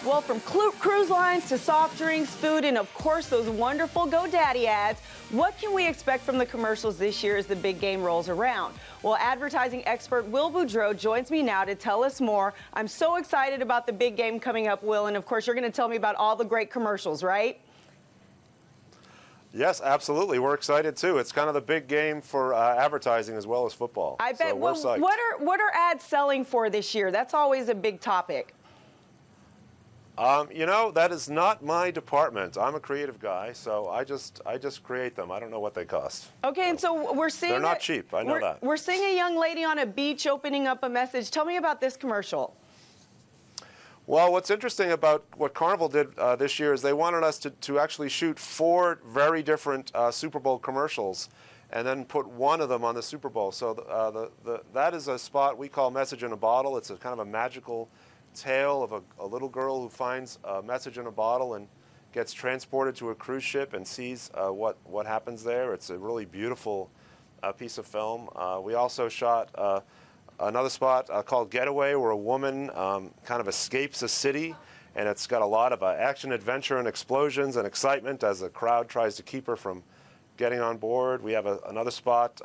Well, from cruise lines to soft drinks, food, and of course those wonderful GoDaddy ads, what can we expect from the commercials this year as the big game rolls around? Well, advertising expert Will Boudreau joins me now to tell us more. I'm so excited about the big game coming up, Will, and of course you're going to tell me about all the great commercials, right? Yes, absolutely. We're excited too. It's kind of the big game for advertising as well as football. I bet. So we're psyched. What are ads selling for this year? That's always a big topic. You know, that is not my department. I'm a creative guy, so I just create them. I don't know what they cost. Okay, and so we're seeing they're not cheap. I know that. We're seeing a young lady on a beach opening up a message. Tell me about this commercial. Well, what's interesting about what Carnival did this year is they wanted us to actually shoot 4 very different Super Bowl commercials and then put one of them on the Super Bowl. So that is a spot we call Message in a Bottle. It's a kind of a magical tale of a little girl who finds a message in a bottle and gets transported to a cruise ship and sees what happens there. It's a really beautiful piece of film. We also shot another spot called Getaway, where a woman kind of escapes a city, and it's got a lot of action, adventure, and explosions and excitement as the crowd tries to keep her from getting on board. We have another spot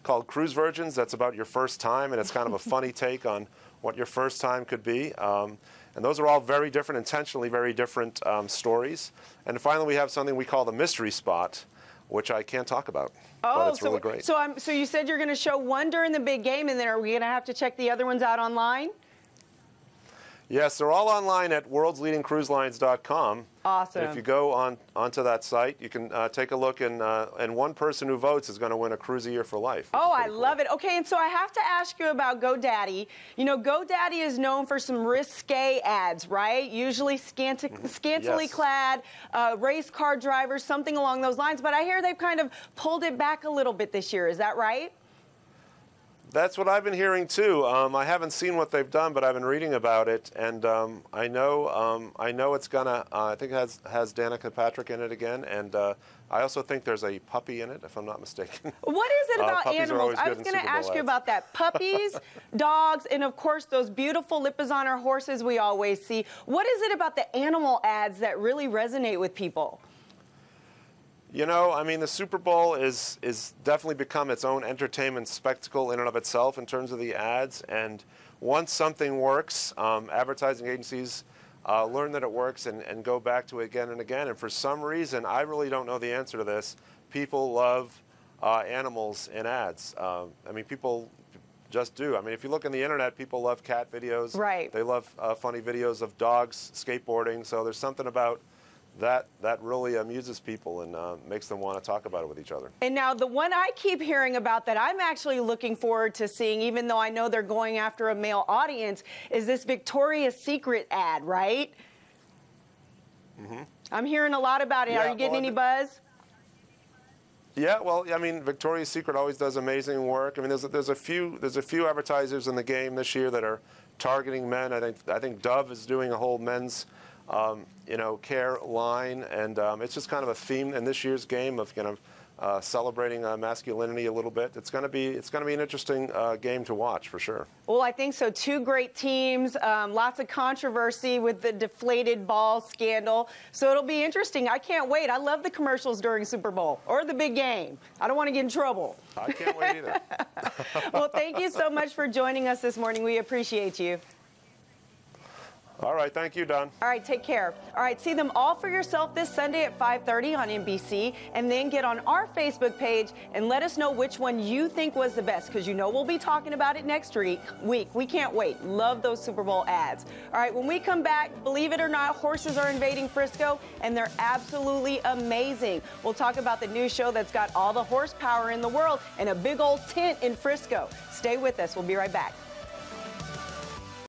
called Cruise Virgins. That's about your first time, and it's kind of a funny take on what your first time could be. And those are all very different, intentionally very different stories. And finally, we have something we call the mystery spot, which I can't talk about. But it's really great. So you said you're going to show one during the big game, and then are we going to have to check the other ones out online? Yes, they're all online at worldsleadingcruiselines.com. Awesome. And if you go onto that site, you can take a look, and one person who votes is going to win a cruise a year for life. Oh, I love it. Okay, and so I have to ask you about GoDaddy. You know, GoDaddy is known for some risque ads, right? Usually scantily clad, race car drivers, something along those lines. But I hear they've kind of pulled it back a little bit this year. Is that right? That's what I've been hearing too. I haven't seen what they've done, but I've been reading about it, and I know it's gonna. I think it has Danica Patrick in it again, and I also think there's a puppy in it, if I'm not mistaken. What is it about animals? I was going to ask you about that. Puppies, dogs, and of course those beautiful Lipizzan horses we always see. What is it about the animal ads that really resonate with people? You know, I mean, the Super Bowl is definitely become its own entertainment spectacle in and of itself in terms of the ads. And once something works, advertising agencies learn that it works and go back to it again and again. And for some reason, I really don't know the answer to this, people love animals in ads. I mean, people just do. I mean, if you look on the internet, people love cat videos. Right. They love funny videos of dogs skateboarding. So there's something about that really amuses people and makes them want to talk about it with each other. And now the one I keep hearing about that I'm actually looking forward to seeing, even though I know they're going after a male audience, is this Victoria's Secret ad, right? Mm-hmm. I'm hearing a lot about it. Yeah, are you getting any buzz? Yeah, well, I mean, Victoria's Secret always does amazing work. I mean, there's a few advertisers in the game this year that are targeting men. I think Dove is doing a whole men's care line, and it's just kind of a theme in this year's game of celebrating masculinity a little bit. It's going to be an interesting game to watch for sure. Well, I think so. 2 great teams, lots of controversy with the deflated ball scandal. So it'll be interesting. I can't wait. I love the commercials during Super Bowl or the big game. I don't want to get in trouble. I can't wait either. Well, thank you so much for joining us this morning. We appreciate you. All right, thank you, Don. All right, take care. All right, see them all for yourself this Sunday at 5:30 on NBC, and then get on our Facebook page and let us know which one you think was the best, because you know we'll be talking about it next week. We can't wait. Love those Super Bowl ads. All right, when we come back, believe it or not, horses are invading Frisco, and they're absolutely amazing. We'll talk about the new show that's got all the horsepower in the world and a big old tent in Frisco. Stay with us. We'll be right back.